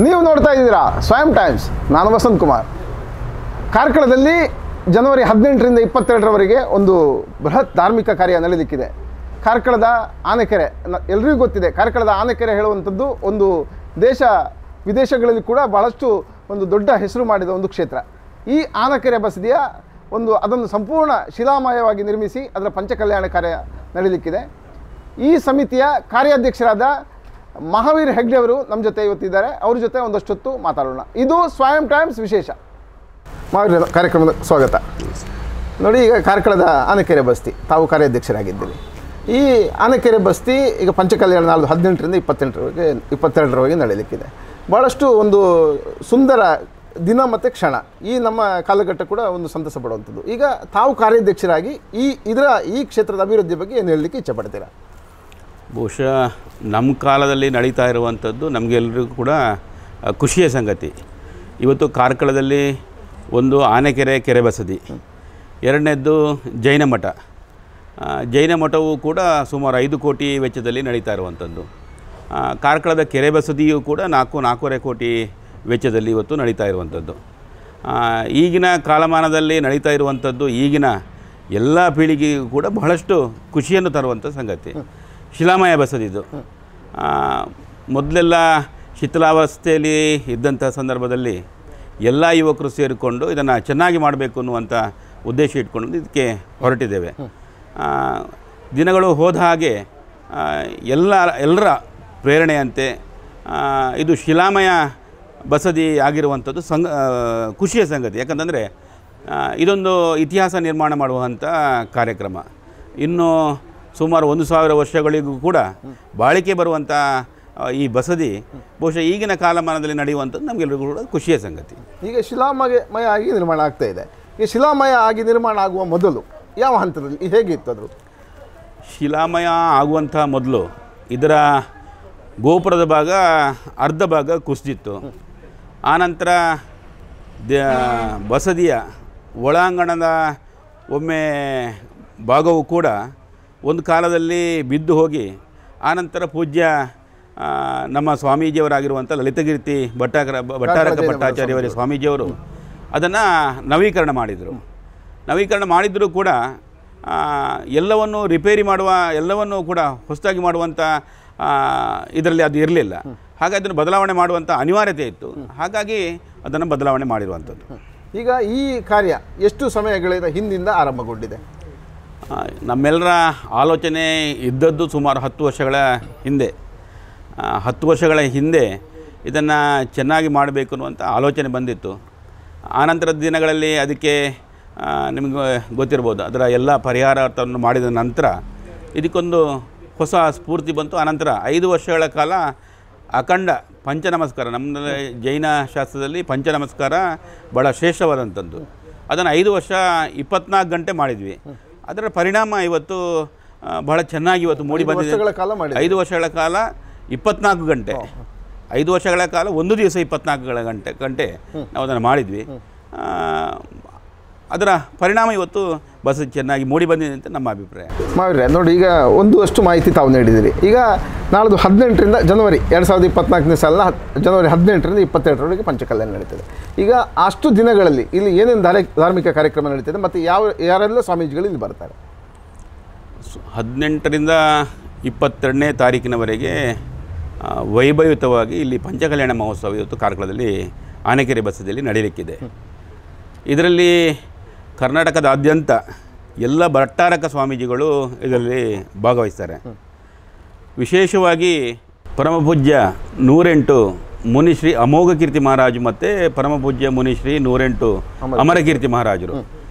ನೀವು ನೋಡ್ತಾ ಇದ್ದೀರಾ ಸ್ವಯಂ ಟೈಮ್ಸ್. ನಾನು ವಸಂತ್ ಕುಮಾರ್. ಕಾರ್ಕಳದಲ್ಲಿ ಜನವರಿ 18ರಿಂದ 22ರವರೆಗೆ ಒಂದು ಬೃಹತ್ ಧಾರ್ಮಿಕ ಕಾರ್ಯ ನಡೆಯಲಿಕ್ಕಿದೆ. ಕಾರ್ಕಳದ ಆನೆಕೆರೆ ಎಲ್ರಿಗೂ ಗೊತ್ತಿದೆ. ಕಾರ್ಕಳದ ಆನೆಕೆರೆ ಹೇಳುವಂಥದ್ದು ಒಂದು ದೇಶ ವಿದೇಶಗಳಲ್ಲಿ ಕೂಡ ಭಾಳಷ್ಟು ಒಂದು ದೊಡ್ಡ ಹೆಸರು ಮಾಡಿದ ಒಂದು ಕ್ಷೇತ್ರ. ಈ ಆನೆಕೆರೆ ಬಸದಿಯ ಅದನ್ನು ಸಂಪೂರ್ಣ ಶಿಲಾಮಯವಾಗಿ ನಿರ್ಮಿಸಿ ಅದರ ಪಂಚಕಲ್ಯಾಣ ಕಾರ್ಯ ನಡೆಯಲಿಕ್ಕಿದೆ. ಈ ಸಮಿತಿಯ ಕಾರ್ಯಾಧ್ಯಕ್ಷರಾದ ಮಹಾವೀರ್ ಹೆಗ್ಡೆ ಅವರು ನಮ್ಮ ಜೊತೆ ಇವತ್ತಿದ್ದಾರೆ. ಅವ್ರ ಜೊತೆ ಒಂದಷ್ಟು ಹೊತ್ತು ಮಾತಾಡೋಣ. ಇದು ಸ್ವಯಂ ಟೈಮ್ಸ್ ವಿಶೇಷ. ಮಹಾವೀರ್, ಕಾರ್ಯಕ್ರಮದ ಸ್ವಾಗತ. ನೋಡಿ, ಈಗ ಕಾರ್ಕಳದ ಆನೆಕೆರೆ ಬಸ್ತಿ ತಾವು ಕಾರ್ಯಾಧ್ಯಕ್ಷರಾಗಿದ್ದೀರಿ. ಈ ಆನೆಕೆರೆ ಬಸ್ತಿ ಈಗ ಪಂಚಕಲ್ಯಾಣ ನಾಳೆ 18ರಿಂದ 22ರವರೆಗೆ ನಡೆಯಲಿಕ್ಕಿದೆ. ಭಾಳಷ್ಟು ಒಂದು ಸುಂದರ ದಿನ ಮತ್ತು ಕ್ಷಣ. ಈ ನಮ್ಮ ಕಾಲಘಟ್ಟ ಕೂಡ ಒಂದು ಸಂತಸ ಪಡುವಂಥದ್ದು. ಈಗ ತಾವು ಕಾರ್ಯಾಧ್ಯಕ್ಷರಾಗಿ ಈ ಕ್ಷೇತ್ರದ ಅಭಿವೃದ್ಧಿ ಬಗ್ಗೆ ಏನು ಹೇಳಲಿಕ್ಕೆ ಇಚ್ಛೆಪಡ್ತೀರಾ? ಬಹುಶಃ ನಮ್ಮ ಕಾಲದಲ್ಲಿ ನಡೀತಾ ಇರುವಂಥದ್ದು ನಮಗೆಲ್ಲರಿಗೂ ಕೂಡ ಖುಷಿಯ ಸಂಗತಿ. ಇವತ್ತು ಕಾರ್ಕಳದಲ್ಲಿ ಒಂದು ಆನೆಕೆರೆ ಕೆರೆ ಬಸದಿ, ಎರಡನೇದ್ದು ಜೈನ ಮಠ. ಜೈನ ಮಠವು ಕೂಡ ಸುಮಾರು 5 ಕೋಟಿ ವೆಚ್ಚದಲ್ಲಿ ನಡೀತಾ ಇರುವಂಥದ್ದು. ಕಾರ್ಕಳದ ಕೆರೆ ಬಸದಿಯು ಕೂಡ 4.5 ಕೋಟಿ ವೆಚ್ಚದಲ್ಲಿ ಇವತ್ತು ನಡೀತಾ ಇರುವಂಥದ್ದು. ಈಗಿನ ಕಾಲಮಾನದಲ್ಲಿ ನಡೀತಾ ಇರುವಂಥದ್ದು ಈಗಿನ ಎಲ್ಲ ಪೀಳಿಗೆಗೂ ಕೂಡ ಬಹಳಷ್ಟು ಖುಷಿಯನ್ನು ತರುವಂಥ ಸಂಗತಿ. ಶಿಲಾಮಯ ಬಸದಿದು ಮೊದಲೆಲ್ಲ ಶಿಥಿಲಾವಸ್ಥೆಯಲ್ಲಿ ಇದ್ದಂಥ ಸಂದರ್ಭದಲ್ಲಿ ಎಲ್ಲ ಯುವಕರು ಸೇರಿಕೊಂಡು ಇದನ್ನು ಚೆನ್ನಾಗಿ ಮಾಡಬೇಕು ಅನ್ನುವಂಥ ಉದ್ದೇಶ ಇಟ್ಕೊಂಡು ಇದಕ್ಕೆ ಹೊರಟಿದ್ದೇವೆ. ದಿನಗಳು ಹೋದ ಹಾಗೆ ಎಲ್ಲರ ಪ್ರೇರಣೆಯಂತೆ ಇದು ಶಿಲಾಮಯ ಬಸದಿ ಆಗಿರುವಂಥದ್ದು ಖುಷಿಯ ಸಂಗತಿ. ಯಾಕಂತಂದರೆ ಇದೊಂದು ಇತಿಹಾಸ ನಿರ್ಮಾಣ ಮಾಡುವಂಥ ಕಾರ್ಯಕ್ರಮ. ಇನ್ನು ಸುಮಾರು 1000 ವರ್ಷಗಳಿಗೂ ಕೂಡ ಬಾಳಿಕೆ ಬರುವಂಥ ಈ ಬಸದಿ ಬಹುಶಃ ಈಗಿನ ಕಾಲಮಾನದಲ್ಲಿ ನಡೆಯುವಂಥದ್ದು ನಮಗೆಲ್ಲರಿಗೂ ಕೂಡ ಖುಷಿಯ ಸಂಗತಿ. ಈಗ ಶಿಲಾಮಯ ಆಗಿ ನಿರ್ಮಾಣ ಆಗ್ತಾ ಇದೆ. ಈ ಶಿಲಾಮಯ ಆಗಿ ನಿರ್ಮಾಣ ಆಗುವ ಮೊದಲು ಯಾವ ಹಂತದಲ್ಲಿ ಹೇಗಿತ್ತು ಅದು? ಶಿಲಾಮಯ ಆಗುವಂಥ ಮೊದಲು ಇದರ ಗೋಪುರದ ಭಾಗ ಅರ್ಧ ಭಾಗ ಕುಸಿದಿತ್ತು. ಆನಂತರ ಬಸದಿಯ ಒಳಾಂಗಣದ ಒಮ್ಮೆ ಭಾಗವು ಕೂಡ ಒಂದು ಕಾಲದಲ್ಲಿ ಬಿದ್ದು ಹೋಗಿ ಆನಂತರ ಪೂಜ್ಯ ನಮ್ಮ ಸ್ವಾಮೀಜಿಯವರಾಗಿರುವಂಥ ಲಲಿತಕೀರ್ತಿ ಭಟ್ಟಾರಕ ಭಟ್ಟಾಚಾರ್ಯವರ ಸ್ವಾಮೀಜಿಯವರು ಅದನ್ನು ನವೀಕರಣ ಮಾಡಿದರೂ ಕೂಡ ಎಲ್ಲವನ್ನು ರಿಪೇರಿ ಮಾಡುವ ಎಲ್ಲವನ್ನು ಕೂಡ ಹೊಸದಾಗಿ ಮಾಡುವಂಥ ಇದರಲ್ಲಿ ಅದು ಇರಲಿಲ್ಲ. ಹಾಗಾಗಿ ಅದನ್ನು ಬದಲಾವಣೆ ಮಾಡುವಂಥ ಅನಿವಾರ್ಯತೆ ಇತ್ತು. ಹಾಗಾಗಿ ಅದನ್ನು ಬದಲಾವಣೆ ಮಾಡಿರುವಂಥದ್ದು. ಈಗ ಈ ಕಾರ್ಯ ಎಷ್ಟು ಸಮಯಗಳಿಂದ ಹಿಂದಿಂದ ಆರಂಭಗೊಂಡಿದೆ? ನಮ್ಮೆಲ್ಲರ ಆಲೋಚನೆ ಇದ್ದದ್ದು ಸುಮಾರು 10 ವರ್ಷಗಳ ಹಿಂದೆ. 10 ವರ್ಷಗಳ ಹಿಂದೆ ಇದನ್ನು ಚೆನ್ನಾಗಿ ಮಾಡಬೇಕು ಅನ್ನುವಂಥ ಆಲೋಚನೆ ಬಂದಿತ್ತು. ಆನಂತರದ ದಿನಗಳಲ್ಲಿ ಅದಕ್ಕೆ ನಿಮಗೆ ಗೊತ್ತಿರ್ಬೋದು, ಅದರ ಎಲ್ಲ ಪರಿಹಾರವನ್ನು ಮಾಡಿದ ನಂತರ ಇದಕ್ಕೊಂದು ಹೊಸ ಸ್ಫೂರ್ತಿ ಬಂತು. ಆನಂತರ 5 ವರ್ಷಗಳ ಕಾಲ ಅಖಂಡ ಪಂಚನಮಸ್ಕಾರ, ನಮ್ಮ ಜೈನ ಶಾಸ್ತ್ರದಲ್ಲಿ ಪಂಚನಮಸ್ಕಾರ ಭಾಳ ಶ್ರೇಷ್ಠವಾದಂಥದ್ದು. ಅದನ್ನು 5 ವರ್ಷ 24 ಗಂಟೆ ಮಾಡಿದ್ವಿ. ಅದರ ಪರಿಣಾಮ ಇವತ್ತು ಬಹಳ ಚೆನ್ನಾಗಿ ಇವತ್ತು ಮೂಡಿ ಬಂದಿದೆ. 5 ವರ್ಷಗಳ ಕಾಲ 24 ಗಂಟೆ, 5 ವರ್ಷಗಳ ಕಾಲ ಒಂದು ದಿವಸ 24 ಗಂಟೆ ನಾವು ಅದನ್ನು ಮಾಡಿದ್ವಿ. ಅದರ ಪರಿಣಾಮ ಇವತ್ತು ಬಸ್ ಚೆನ್ನಾಗಿ ಮೂಡಿ ಬಂದಿದೆ ಅಂತ ನಮ್ಮ ಅಭಿಪ್ರಾಯ. ಮಾವಿರೆ, ನೋಡಿ, ಈಗ ಒಂದಷ್ಟು ಮಾಹಿತಿ ತಾವು ನೀಡಿದಿರಿ. ಈಗ ನಾಳ್ದು 18ರಿಂದ ಜನವರಿ 2024ನೇ ಸಾಲಿನ ಜನವರಿ 18ರಿಂದ 22ರವರೆಗೆ ಪಂಚಕಲ್ಯಾಣ ನಡೀತದೆ. ಈಗ ಅಷ್ಟು ದಿನಗಳಲ್ಲಿ ಇಲ್ಲಿ ಏನೇನು ಧಾರ್ಮಿಕ ಕಾರ್ಯಕ್ರಮ ನಡೀತದೆ ಮತ್ತು ಯಾರೆಲ್ಲ ಸ್ವಾಮೀಜಿಗಳು ಇಲ್ಲಿ ಬರ್ತಾರೆ? 18ರಿಂದ 22ನೇ ತಾರೀಕಿನವರೆಗೆ ವೈಭವಯುತವಾಗಿ ಇಲ್ಲಿ ಪಂಚಕಲ್ಯಾಣ ಮಹೋತ್ಸವ ಇವತ್ತು ಕಾರ್ಕಳದಲ್ಲಿ ಆನೆಕೆರೆ ಬಸದಿಯಲ್ಲಿ ನಡೆಯಲಿಕ್ಕಿದೆ. ಇದರಲ್ಲಿ ಕರ್ನಾಟಕದಾದ್ಯಂತ ಎಲ್ಲ ಭಟ್ಟಾರಕ ಸ್ವಾಮೀಜಿಗಳು ಇದರಲ್ಲಿ ಭಾಗವಹಿಸ್ತಾರೆ. ವಿಶೇಷವಾಗಿ ಪರಮಪೂಜ್ಯ 108 ಮುನಿಶ್ರೀ ಅಮೋಘಕೀರ್ತಿ ಮಹಾರಾಜು ಮತ್ತು ಪರಮಪೂಜ್ಯ ಮುನಿಶ್ರೀ 108 ಅಮರಕೀರ್ತಿ ಮಹಾರಾಜರು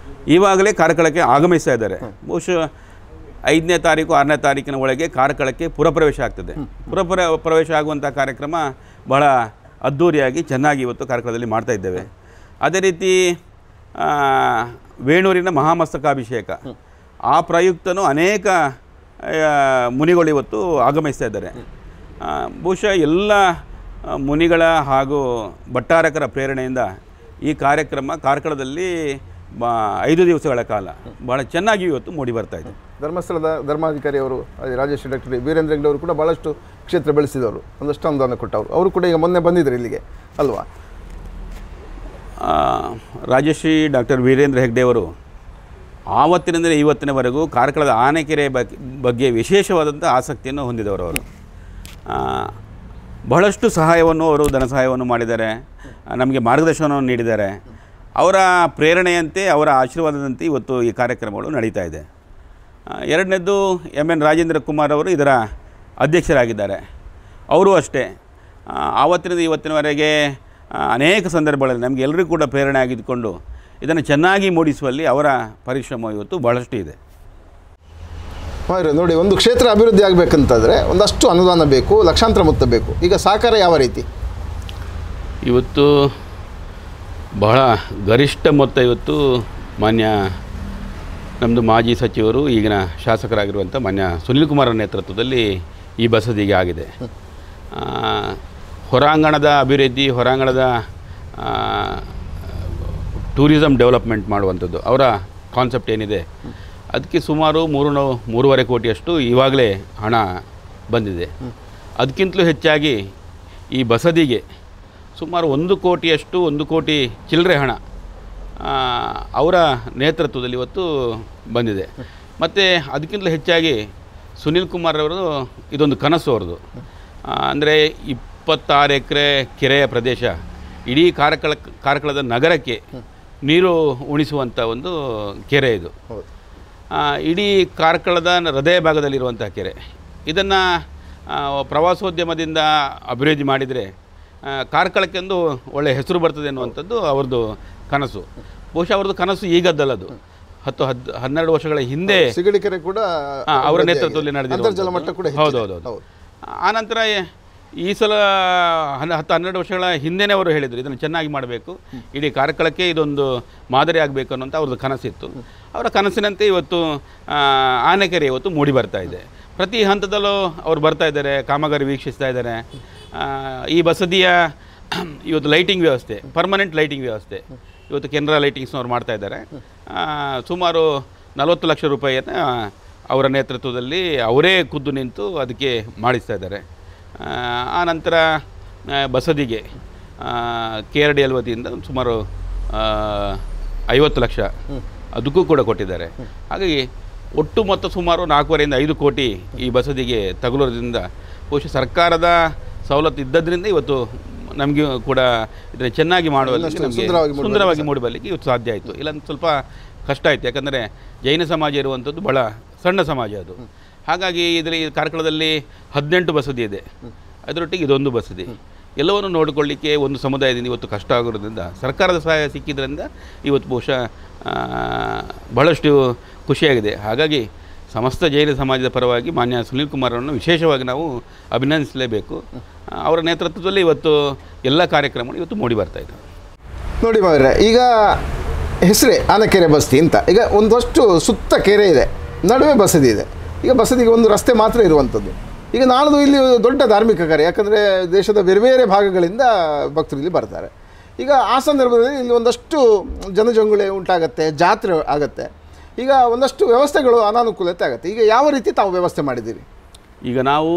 ಈವಾಗಲೇ ಕಾರ್ಕಳಕ್ಕೆ ಆಗಮಿಸ್ತಾ ಇದ್ದಾರೆ. ಬಹುಶಃ 5ನೇ ತಾರೀಕು 6ನೇ ತಾರೀಕಿನ ಒಳಗೆ ಕಾರ್ಕಳಕ್ಕೆ ಪುರಪ್ರವೇಶ ಆಗ್ತದೆ. ಪುರಪ್ರವೇಶ ಆಗುವಂಥ ಕಾರ್ಯಕ್ರಮ ಬಹಳ ಅದ್ಧೂರಿಯಾಗಿ ಚೆನ್ನಾಗಿ ಇವತ್ತು ಕಾರ್ಕಳದಲ್ಲಿ ಮಾಡ್ತಾ ಇದ್ದೇವೆ. ಅದೇ ರೀತಿ ವೇಣೂರಿನ ಮಹಾಮಸ್ತಕಾಭಿಷೇಕ, ಆ ಪ್ರಯುಕ್ತನೂ ಅನೇಕ ಮುನಿಗಳು ಇವತ್ತು ಆಗಮಿಸ್ತಾ ಇದ್ದಾರೆ. ಬಹುಶಃ ಎಲ್ಲ ಮುನಿಗಳ ಹಾಗೂ ಭಟ್ಟಾರಕರ ಪ್ರೇರಣೆಯಿಂದ ಈ ಕಾರ್ಯಕ್ರಮ ಕಾರ್ಕಳದಲ್ಲಿ 5 ದಿವಸಗಳ ಕಾಲ ಭಾಳ ಚೆನ್ನಾಗಿ ಇವತ್ತು ಮೂಡಿ ಬರ್ತಾ ಇದೆ. ಧರ್ಮಸ್ಥಳದ ಧರ್ಮಾಧಿಕಾರಿ ಅವರು ರಾಜೇಶ್ ಡಾಕ್ಟರ್ ವೀರೇಂದ್ರ ಹೆಗ್ಡೆ ಅವರು ಕೂಡ ಭಾಳಷ್ಟು ಕ್ಷೇತ್ರ ಬೆಳೆಸಿದವರು, ಒಂದಷ್ಟು ಅನುದಾನ ಕೊಟ್ಟವರು, ಅವರು ಕೂಡ ಈಗ ಮೊನ್ನೆ ಬಂದಿದ್ರು ಇಲ್ಲಿಗೆ ಅಲ್ವಾ? ರಾಜಶ್ರೀ ಡಾಕ್ಟರ್ ವೀರೇಂದ್ರ ಹೆಗ್ಡೆ ಅವರು ಆವತ್ತಿನಿಂದ ಇವತ್ತಿನವರೆಗೂ ಕಾರ್ಕಳದ ಆನೆಕೆರೆ ಬಗ್ಗೆ ವಿಶೇಷವಾದಂಥ ಆಸಕ್ತಿಯನ್ನು ಹೊಂದಿದವರು. ಅವರು ಬಹಳಷ್ಟು ಸಹಾಯವನ್ನು, ಅವರು ಧನ ಸಹಾಯವನ್ನು ಮಾಡಿದ್ದಾರೆ, ನಮಗೆ ಮಾರ್ಗದರ್ಶನವನ್ನು ನೀಡಿದ್ದಾರೆ. ಅವರ ಪ್ರೇರಣೆಯಂತೆ, ಅವರ ಆಶೀರ್ವಾದದಂತೆ ಇವತ್ತು ಈ ಕಾರ್ಯಕ್ರಮಗಳು ನಡೀತಾ ಇದೆ. ಎರಡನೇದ್ದು ಎನ್ ರಾಜೇಂದ್ರ ಕುಮಾರ್ ಅವರು ಇದರ ಅಧ್ಯಕ್ಷರಾಗಿದ್ದಾರೆ. ಅವರು ಅಷ್ಟೇ ಆವತ್ತಿನಿಂದ ಇವತ್ತಿನವರೆಗೆ ಅನೇಕ ಸಂದರ್ಭಗಳಲ್ಲಿ ನಮಗೆ ಎಲ್ಲರಿಗೂ ಕೂಡ ಪ್ರೇರಣೆ ಆಗಿದ್ದುಕೊಂಡು ಇದನ್ನು ಚೆನ್ನಾಗಿ ಮೂಡಿಸುವಲ್ಲಿ ಅವರ ಪರಿಶ್ರಮ ಇವತ್ತು ಬಹಳಷ್ಟು ಇದೆ. ನೋಡಿ, ಒಂದು ಕ್ಷೇತ್ರ ಅಭಿವೃದ್ಧಿ ಆಗಬೇಕಂತಂದರೆ ಒಂದಷ್ಟು ಅನುದಾನ ಬೇಕು, ಲಕ್ಷಾಂತರ ಮೊತ್ತ ಬೇಕು. ಈಗ ಸಹಕಾರ ಯಾವ ರೀತಿ? ಇವತ್ತು ಬಹಳ ಗರಿಷ್ಠ ಮೊತ್ತ ಇವತ್ತು ಮಾನ್ಯ ನಮ್ಮದು ಮಾಜಿ ಸಚಿವರು, ಈಗಿನ ಶಾಸಕರಾಗಿರುವಂಥ ಮಾನ್ಯ ಸುನೀಲ್ ಕುಮಾರ್ ನೇತೃತ್ವದಲ್ಲಿ ಈ ಬಸದಿಗೆ ಆಗಿದೆ. ಹೊರಾಂಗಣದ ಅಭಿವೃದ್ಧಿ, ಹೊರಾಂಗಣದ ಟೂರಿಸಮ್ ಡೆವಲಪ್ಮೆಂಟ್ ಮಾಡುವಂಥದ್ದು ಅವರ ಕಾನ್ಸೆಪ್ಟ್ ಏನಿದೆ, ಅದಕ್ಕೆ ಸುಮಾರು 3.5 ಕೋಟಿಯಷ್ಟು ಇವಾಗಲೇ ಹಣ ಬಂದಿದೆ. ಅದಕ್ಕಿಂತಲೂ ಹೆಚ್ಚಾಗಿ ಈ ಬಸದಿಗೆ ಸುಮಾರು 1 ಕೋಟಿಯಷ್ಟು, 1 ಕೋಟಿ ಚಿಲ್ಲರೆ ಹಣ ಅವರ ನೇತೃತ್ವದಲ್ಲಿ ಇವತ್ತು ಬಂದಿದೆ. ಮತ್ತು ಅದಕ್ಕಿಂತಲೂ ಹೆಚ್ಚಾಗಿ ಸುನೀಲ್ ಕುಮಾರ್ ಅವರು ಇದೊಂದು ಕನಸು ಅವ್ರದ್ದು. ಅಂದರೆ 26 ಎಕರೆ ಕೆರೆಯ ಪ್ರದೇಶ, ಇಡೀ ಕಾರ್ಕಳದ ನಗರಕ್ಕೆ ನೀರು ಉಣಿಸುವಂಥ ಒಂದು ಕೆರೆ ಇದು. ಇಡೀ ಕಾರ್ಕಳದ ಹೃದಯ ಭಾಗದಲ್ಲಿರುವಂಥ ಕೆರೆ. ಇದನ್ನು ಪ್ರವಾಸೋದ್ಯಮದಿಂದ ಅಭಿವೃದ್ಧಿ ಮಾಡಿದರೆ ಕಾರ್ಕಳಕ್ಕೆಂದು ಒಳ್ಳೆಯ ಹೆಸರು ಬರ್ತದೆ ಅನ್ನುವಂಥದ್ದು ಅವ್ರದ್ದು ಕನಸು. ಬಹುಶಃ ಅವ್ರದ್ದು ಕನಸು ಈಗದ್ದಲ್ಲದು, 10-12 ವರ್ಷಗಳ ಹಿಂದೆ ಸಿಗಡಿ ಕೆರೆ ಕೂಡ ಅವರ ನೇತೃತ್ವದಲ್ಲಿ ನಡೆದಿದೆ. ಹೌದೌದು. ಆನಂತರ ಈ ಸಲ 10-12 ವರ್ಷಗಳ ಹಿಂದೆನೇ ಅವರು ಹೇಳಿದರು ಇದನ್ನು ಚೆನ್ನಾಗಿ ಮಾಡಬೇಕು, ಇಡೀ ಕಾರ್ಕಳಕ್ಕೆ ಇದೊಂದು ಮಾದರಿ ಆಗಬೇಕು ಅನ್ನೋಂಥ ಅವ್ರದ್ದು ಕನಸಿತ್ತು. ಅವರ ಕನಸಿನಂತೆ ಇವತ್ತು ಆನೆಕೆರೆ ಇವತ್ತು ಮೂಡಿ ಬರ್ತಾ ಇದೆ. ಪ್ರತಿ ಹಂತದಲ್ಲೂ ಅವರು ಬರ್ತಾ ಇದ್ದಾರೆ, ಕಾಮಗಾರಿ ವೀಕ್ಷಿಸ್ತಾ ಇದ್ದಾರೆ. ಈ ಬಸದಿಯ ಇವತ್ತು ಲೈಟಿಂಗ್ ವ್ಯವಸ್ಥೆ, ಪರ್ಮನೆಂಟ್ ಲೈಟಿಂಗ್ ವ್ಯವಸ್ಥೆ ಇವತ್ತು ಕೆನರಾ ಲೈಟಿಂಗ್ಸ್ನವ್ರು ಮಾಡ್ತಾ ಇದ್ದಾರೆ. ಸುಮಾರು 40 ಲಕ್ಷ ರೂಪಾಯಿಯನ್ನು ಅವರ ನೇತೃತ್ವದಲ್ಲಿ ಅವರೇ ಖುದ್ದು ನಿಂತು ಅದಕ್ಕೆ ಮಾಡಿಸ್ತಾ ಇದ್ದಾರೆ. ಆನಂತರ ಬಸದಿಗೆ KRDL ವತಿಯಿಂದ ಸುಮಾರು 50 ಲಕ್ಷ ಅದಕ್ಕೂ ಕೂಡ ಕೊಟ್ಟಿದ್ದಾರೆ. ಹಾಗಾಗಿ ಒಟ್ಟು ಮೊತ್ತ ಸುಮಾರು 4.5 5 ಕೋಟಿ ಈ ಬಸದಿಗೆ ತಗುಲೋದ್ರಿಂದ ಬಹುಶಃ ಸರ್ಕಾರದ ಸವಲತ್ತು ಇದ್ದದ್ರಿಂದ ಇವತ್ತು ನಮಗೆ ಕೂಡ ಇದನ್ನು ಚೆನ್ನಾಗಿ ಮಾಡುವಲ್ಲಿ ನಮಗೆ ಸುಂದರವಾಗಿ ಮೂಡಿಬರಲಿಕ್ಕೆ ಇವತ್ತು ಸಾಧ್ಯ ಆಯಿತು. ಇಲ್ಲ ಸ್ವಲ್ಪ ಕಷ್ಟ ಆಯಿತು, ಯಾಕಂದರೆ ಜೈನ ಸಮಾಜ ಇರುವಂಥದ್ದು ಭಾಳ ಸಣ್ಣ ಸಮಾಜ ಅದು. ಹಾಗಾಗಿ ಇದರಲ್ಲಿ ಕಾರ್ಕಳದಲ್ಲಿ 18 ಬಸದಿ ಇದೆ, ಅದರೊಟ್ಟಿಗೆ ಇದೊಂದು ಬಸದಿ. ಎಲ್ಲವನ್ನು ನೋಡಿಕೊಳ್ಳಿಕ್ಕೆ ಒಂದು ಸಮುದಾಯದಿಂದ ಇವತ್ತು ಕಷ್ಟ ಆಗಿರೋದ್ರಿಂದ ಸರ್ಕಾರದ ಸಹಾಯ ಸಿಕ್ಕಿದ್ರಿಂದ ಇವತ್ತು ಬಹುಶಃ ಬಹಳಷ್ಟು ಖುಷಿಯಾಗಿದೆ. ಹಾಗಾಗಿ ಸಮಸ್ತ ಜೈನ ಸಮಾಜದ ಪರವಾಗಿ ಮಾನ್ಯ ಸುನೀಲ್ ಕುಮಾರ್ ಅವರನ್ನು ವಿಶೇಷವಾಗಿ ನಾವು ಅಭಿನಂದಿಸಲೇಬೇಕು. ಅವರ ನೇತೃತ್ವದಲ್ಲಿ ಇವತ್ತು ಎಲ್ಲ ಕಾರ್ಯಕ್ರಮಗಳು ಇವತ್ತು ಮೂಡಿ ಬರ್ತಾ ಇದ್ದಾವೆ. ನೋಡಿ ಮಾವರೆ, ಈಗ ಹೆಸರೇ ಆನೆಕೆರೆ ಬಸದಿ ಅಂತ. ಈಗ ಒಂದಷ್ಟು ಸುತ್ತ ಕೆರೆ ಇದೆ, ನಡುವೆ ಬಸದಿ ಇದೆ. ಈಗ ಬಸದಿಗೆ ಒಂದು ರಸ್ತೆ ಮಾತ್ರ ಇರುವಂಥದ್ದು. ಈಗ ನಾಳ್ದು ಇಲ್ಲಿ ದೊಡ್ಡ ಧಾರ್ಮಿಕ ಕಾರ್ಯ, ಯಾಕಂದರೆ ದೇಶದ ಬೇರೆ ಬೇರೆ ಭಾಗಗಳಿಂದ ಭಕ್ತರು ಇಲ್ಲಿ ಬರ್ತಾರೆ. ಈಗ ಆ ಸಂದರ್ಭದಲ್ಲಿ ಇಲ್ಲಿ ಒಂದಷ್ಟು ಜನಜಂಗುಳಿ ಉಂಟಾಗತ್ತೆ, ಜಾತ್ರೆ ಆಗುತ್ತೆ. ಈಗ ಒಂದಷ್ಟು ವ್ಯವಸ್ಥೆಗಳು ಅನಾನುಕೂಲತೆ ಆಗುತ್ತೆ. ಈಗ ಯಾವ ರೀತಿ ತಾವು ವ್ಯವಸ್ಥೆ ಮಾಡಿದ್ದೀರಿ? ಈಗ ನಾವು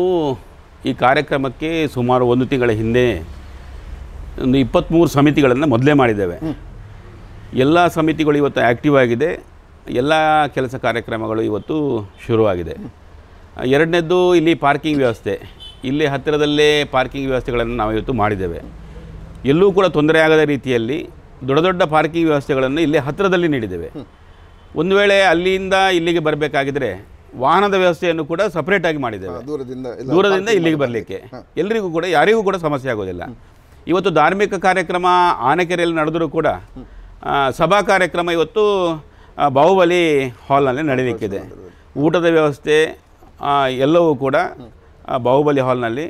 ಈ ಕಾರ್ಯಕ್ರಮಕ್ಕೆ ಸುಮಾರು 1 ತಿಂಗಳ ಹಿಂದೆ ಒಂದು 23 ಸಮಿತಿಗಳನ್ನು ಮೊದಲೇ ಮಾಡಿದ್ದೇವೆ. ಎಲ್ಲ ಸಮಿತಿಗಳು ಇವತ್ತು ಆ್ಯಕ್ಟಿವ್ ಆಗಿದೆ, ಎಲ್ಲ ಕೆಲಸ ಕಾರ್ಯಕ್ರಮಗಳು ಇವತ್ತು ಶುರುವಾಗಿದೆ. ಎರಡನೇದ್ದು ಇಲ್ಲಿ ಪಾರ್ಕಿಂಗ್ ವ್ಯವಸ್ಥೆ, ಇಲ್ಲಿ ಹತ್ತಿರದಲ್ಲೇ ಪಾರ್ಕಿಂಗ್ ವ್ಯವಸ್ಥೆಗಳನ್ನು ನಾವು ಇವತ್ತು ಮಾಡಿದ್ದೇವೆ. ಎಲ್ಲೂ ಕೂಡ ತೊಂದರೆ ಆಗದ ರೀತಿಯಲ್ಲಿ ದೊಡ್ಡ ದೊಡ್ಡ ಪಾರ್ಕಿಂಗ್ ವ್ಯವಸ್ಥೆಗಳನ್ನು ಇಲ್ಲಿ ಹತ್ತಿರದಲ್ಲಿ ನೀಡಿದ್ದೇವೆ. ಒಂದು ವೇಳೆ ಅಲ್ಲಿಂದ ಇಲ್ಲಿಗೆ ಬರಬೇಕಾಗಿದ್ದರೆ ವಾಹನದ ವ್ಯವಸ್ಥೆಯನ್ನು ಕೂಡ ಸಪ್ರೇಟಾಗಿ ಮಾಡಿದ್ದೇವೆ, ದೂರದಿಂದ ಇಲ್ಲಿಗೆ ಬರಲಿಕ್ಕೆ. ಎಲ್ಲರಿಗೂ ಕೂಡ, ಯಾರಿಗೂ ಕೂಡ ಸಮಸ್ಯೆ ಆಗೋದಿಲ್ಲ. ಇವತ್ತು ಧಾರ್ಮಿಕ ಕಾರ್ಯಕ್ರಮ ಆನೆಕೆರೆಯಲ್ಲಿ ನಡೆದರೂ ಕೂಡ ಸಭಾ ಕಾರ್ಯಕ್ರಮ ಇವತ್ತು ಬಾಹುಬಲಿ ಹಾಲ್ನಲ್ಲಿ ನಡೀಲಿಕ್ಕಿದೆ. ಊಟದ ವ್ಯವಸ್ಥೆ ಎಲ್ಲವೂ ಕೂಡ ಬಾಹುಬಲಿ ಹಾಲ್ನಲ್ಲಿ,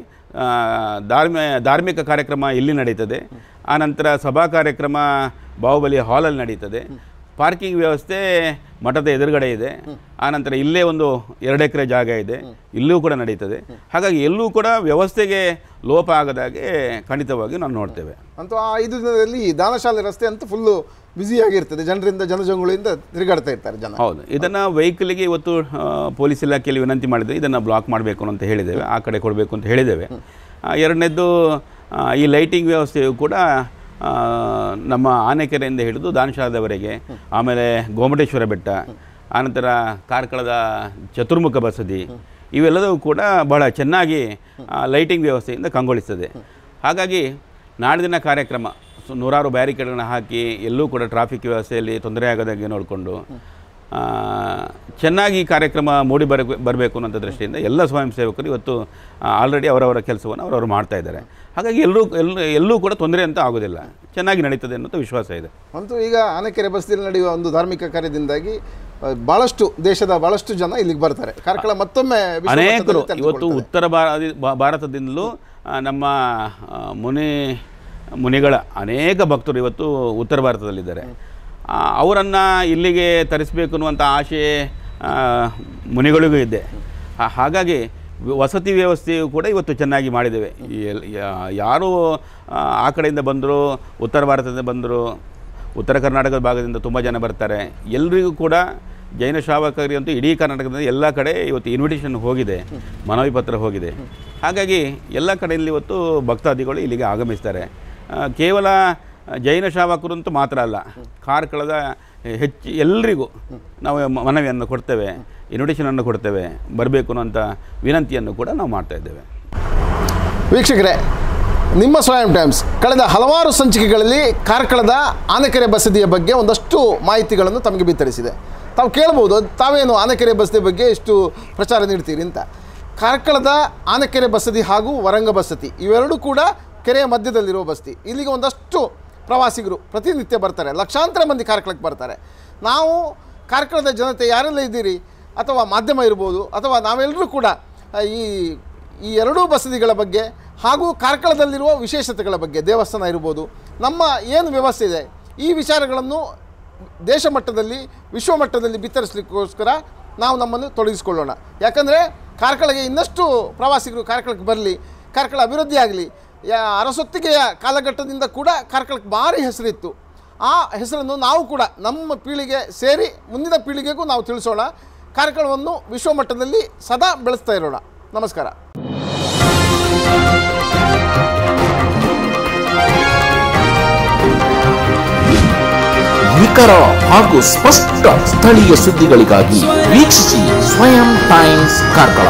ಧಾರ್ಮಿಕ ಕಾರ್ಯಕ್ರಮ ಇಲ್ಲಿ ನಡೀತದೆ. ಆನಂತರ ಸಭಾ ಕಾರ್ಯಕ್ರಮ ಬಾಹುಬಲಿ ಹಾಲಲ್ಲಿ ನಡೀತದೆ. ಪಾರ್ಕಿಂಗ್ ವ್ಯವಸ್ಥೆ ಮಠದ ಎದುರುಗಡೆ ಇದೆ. ಆನಂತರ ಇಲ್ಲೇ ಒಂದು 2 ಎಕರೆ ಜಾಗ ಇದೆ, ಇಲ್ಲೂ ಕೂಡ ನಡೀತದೆ. ಹಾಗಾಗಿ ಎಲ್ಲೂ ಕೂಡ ವ್ಯವಸ್ಥೆಗೆ ಲೋಪ ಆಗದಾಗೆ ಖಂಡಿತವಾಗಿ ನಾವು ನೋಡ್ತೇವೆ. ಅಂತೂ ಆ 5 ದಿನದಲ್ಲಿ ದಾನಶಾಲೆ ರಸ್ತೆ ಅಂತೂ ಫುಲ್ಲು ಬ್ಯುಸಿಯಾಗಿರ್ತದೆ, ಜನರಿಂದ ಜನಜಂಗುಳಿಯಿಂದ ತಿರುಗಾಡ್ತಾ ಇರ್ತಾರೆ ಜನ. ಹೌದು, ಇದನ್ನು ವೆಹಿಕಲ್ಗೆ ಇವತ್ತು ಪೊಲೀಸ್ ಇಲಾಖೆಯಲ್ಲಿ ವಿನಂತಿ ಮಾಡಿದರೆ ಇದನ್ನು ಬ್ಲಾಕ್ ಮಾಡಬೇಕು ಅಂತ ಹೇಳಿದ್ದೇವೆ, ಆ ಕಡೆ ಕೊಡಬೇಕು ಅಂತ ಹೇಳಿದ್ದೇವೆ. ಎರಡನೇದ್ದು ಈ ಲೈಟಿಂಗ್ ವ್ಯವಸ್ಥೆಯು ಕೂಡ ನಮ್ಮ ಆನೆಕೆರೆಯಿಂದ ಹಿಡಿದು ದಾನಶಾಲದವರೆಗೆ, ಆಮೇಲೆ ಗೋಮಟೇಶ್ವರ ಬೆಟ್ಟ, ಆನಂತರ ಕಾರ್ಕಳದ ಚತುರ್ಮುಖ ಬಸದಿ, ಇವೆಲ್ಲವೂ ಕೂಡ ಬಹಳ ಚೆನ್ನಾಗಿ ಲೈಟಿಂಗ್ ವ್ಯವಸ್ಥೆಯಿಂದ ಕಂಗೊಳಿಸ್ತದೆ. ಹಾಗಾಗಿ ನಾಡಿನ ಕಾರ್ಯಕ್ರಮ ನೂರಾರು ಬ್ಯಾರಿಕೇಡ್ಗಳನ್ನ ಹಾಕಿ ಎಲ್ಲೂ ಕೂಡ ಟ್ರಾಫಿಕ್ ವ್ಯವಸ್ಥೆಯಲ್ಲಿ ತೊಂದರೆ ಆಗೋದಾಗೆ ನೋಡಿಕೊಂಡು ಚೆನ್ನಾಗಿ ಕಾರ್ಯಕ್ರಮ ಮೂಡಿ ಬರಬೇಕು ಅನ್ನೋ ದೃಷ್ಟಿಯಿಂದ ಎಲ್ಲ ಸ್ವಯಂ ಸೇವಕರು ಇವತ್ತು ಆಲ್ರೆಡಿ ಅವರವರ ಕೆಲಸವನ್ನು ಅವರವರು ಮಾಡ್ತಾ ಇದ್ದಾರೆ. ಹಾಗಾಗಿ ಎಲ್ಲೂ ಕೂಡ ತೊಂದರೆ ಅಂತ ಆಗೋದಿಲ್ಲ, ಚೆನ್ನಾಗಿ ನಡೀತದೆ ಅನ್ನೋ ವಿಶ್ವಾಸ ಇದೆ. ಅಂತೂ ಈಗ ಆನೆಕೆರೆ ಬಸ್ತಿಯಲ್ಲಿ ನಡೆಯುವ ಒಂದು ಧಾರ್ಮಿಕ ಕಾರ್ಯದಿಂದಾಗಿ ಭಾಳಷ್ಟು ದೇಶದ ಭಾಳಷ್ಟು ಜನ ಇಲ್ಲಿಗೆ ಬರ್ತಾರೆ. ಕಾರ್ಕಳ ಮತ್ತೊಮ್ಮೆ ಅನೇಕರು ಇವತ್ತು ಉತ್ತರ ಭಾರತದಿಂದಲೂ ನಮ್ಮ ಮುನಿಗಳ ಅನೇಕ ಭಕ್ತರು ಇವತ್ತು ಉತ್ತರ ಭಾರತದಲ್ಲಿದ್ದಾರೆ. ಅವರನ್ನು ಇಲ್ಲಿಗೆ ತರಿಸಬೇಕು ಅನ್ನುವಂಥ ಆಶೆ ಮುನಿಗಳಿಗೂ ಇದೆ. ಹಾಗಾಗಿ ವಸತಿ ವ್ಯವಸ್ಥೆಯು ಕೂಡ ಇವತ್ತು ಚೆನ್ನಾಗಿ ಮಾಡಿದ್ದೇವೆ. ಯಾರು ಆ ಕಡೆಯಿಂದ ಬಂದರು, ಉತ್ತರ ಭಾರತದಿಂದ ಬಂದರು, ಉತ್ತರ ಕರ್ನಾಟಕದ ಭಾಗದಿಂದ ತುಂಬ ಜನ ಬರ್ತಾರೆ. ಎಲ್ಲರಿಗೂ ಕೂಡ ಜೈನ ಶ್ರಾವಕರಿಗಂತೂ ಇಡೀ ಕರ್ನಾಟಕದಿಂದ ಎಲ್ಲ ಕಡೆ ಇವತ್ತು ಇನ್ವಿಟೇಷನ್ ಹೋಗಿದೆ, ಮನವಿ ಪತ್ರ ಹೋಗಿದೆ. ಹಾಗಾಗಿ ಎಲ್ಲ ಕಡೆಯಲ್ಲಿ ಇವತ್ತು ಭಕ್ತಾದಿಗಳು ಇಲ್ಲಿಗೆ ಆಗಮಿಸ್ತಾರೆ. ಕೇವಲ ಜೈನ ಶ್ರಾವಕರಂತೂ ಮಾತ್ರ ಅಲ್ಲ, ಕಾರ್ಕಳದ ಎಲ್ಲರಿಗೂ ನಾವು ಮನವಿಯನ್ನು ಕೊಡ್ತೇವೆ, ಇನ್ವಿಟೇಷನನ್ನು ಕೊಡ್ತೇವೆ, ಬರಬೇಕು ಅನ್ನೋಂಥ ವಿನಂತಿಯನ್ನು ಕೂಡ ನಾವು ಮಾಡ್ತಾ ಇದ್ದೇವೆ. ವೀಕ್ಷಕರೇ, ನಿಮ್ಮ ಸ್ವಯಂ ಟೈಮ್ಸ್ ಕಳೆದ ಹಲವಾರು ಸಂಚಿಕೆಗಳಲ್ಲಿ ಕಾರ್ಕಳದ ಆನೆಕೆರೆ ಬಸದಿಯ ಬಗ್ಗೆ ಒಂದಷ್ಟು ಮಾಹಿತಿಗಳನ್ನು ತಮಗೆ ಬಿತ್ತರಿಸಿದೆ. ತಾವು ಕೇಳ್ಬೋದು, ತಾವೇನು ಆನೆಕೆರೆ ಬಸದಿ ಬಗ್ಗೆ ಎಷ್ಟು ಪ್ರಚಾರ ನೀಡ್ತೀರಿ ಅಂತ. ಕಾರ್ಕಳದ ಆನೆಕೆರೆ ಬಸದಿ ಹಾಗೂ ವರಂಗ ಬಸದಿ ಇವೆರಡೂ ಕೂಡ ಕೆರೆಯ ಮಧ್ಯದಲ್ಲಿರುವ ಬಸ್ತಿ. ಇಲ್ಲಿಗೆ ಒಂದಷ್ಟು ಪ್ರವಾಸಿಗರು ಪ್ರತಿನಿತ್ಯ ಬರ್ತಾರೆ, ಲಕ್ಷಾಂತರ ಮಂದಿ ಕಾರ್ಕಳಕ್ಕೆ ಬರ್ತಾರೆ. ನಾವು ಕಾರ್ಕಳದ ಜನತೆ ಯಾರೆಲ್ಲ ಇದ್ದೀರಿ, ಅಥವಾ ಮಾಧ್ಯಮ ಇರ್ಬೋದು, ಅಥವಾ ನಾವೆಲ್ಲರೂ ಕೂಡ ಈ ಎರಡೂ ಬಸದಿಗಳ ಬಗ್ಗೆ ಹಾಗೂ ಕಾರ್ಕಳದಲ್ಲಿರುವ ವಿಶೇಷತೆಗಳ ಬಗ್ಗೆ, ದೇವಸ್ಥಾನ ಇರ್ಬೋದು, ನಮ್ಮ ಏನು ವ್ಯವಸ್ಥೆ ಇದೆ, ಈ ವಿಚಾರಗಳನ್ನು ದೇಶ ಮಟ್ಟದಲ್ಲಿ ವಿಶ್ವ ಮಟ್ಟದಲ್ಲಿ ಬಿತ್ತರಿಸಲಿಕ್ಕೋಸ್ಕರ ನಾವು ನಮ್ಮನ್ನು ತೊಡಗಿಸಿಕೊಳ್ಳೋಣ. ಯಾಕಂದರೆ ಕಾರ್ಕಳಗೆ ಇನ್ನಷ್ಟು ಪ್ರವಾಸಿಗರು ಕಾರ್ಕಳಕ್ಕೆ ಬರಲಿ, ಕಾರ್ಕಳ ಅಭಿವೃದ್ಧಿ ಆಗಲಿ. ಅರಸೊತ್ತಿಗೆಯ ಕಾಲಘಟ್ಟದಿಂದ ಕೂಡ ಕಾರ್ಕಳಕ್ಕೆ ಭಾರಿ ಹೆಸರಿತ್ತು. ಆ ಹೆಸರನ್ನು ನಾವು ಕೂಡ ನಮ್ಮ ಪೀಳಿಗೆ ಸೇರಿ ಮುಂದಿನ ಪೀಳಿಗೆಗೂ ನಾವು ತಿಳಿಸೋಣ. ಕಾರ್ಕಳವನ್ನು ವಿಶ್ವಮಟ್ಟದಲ್ಲಿ ಸದಾ ಬೆಳೆಸ್ತಾ ಇರೋಣ. ನಮಸ್ಕಾರ. ನಿಖರ ಹಾಗೂ ಸ್ಪಷ್ಟ ಸ್ಥಳೀಯ ಸುದ್ದಿಗಳಿಗಾಗಿ ವೀಕ್ಷಿಸಿ ಸ್ವಯಂ ಟೈಮ್ಸ್ ಕಾರ್ಕಳ.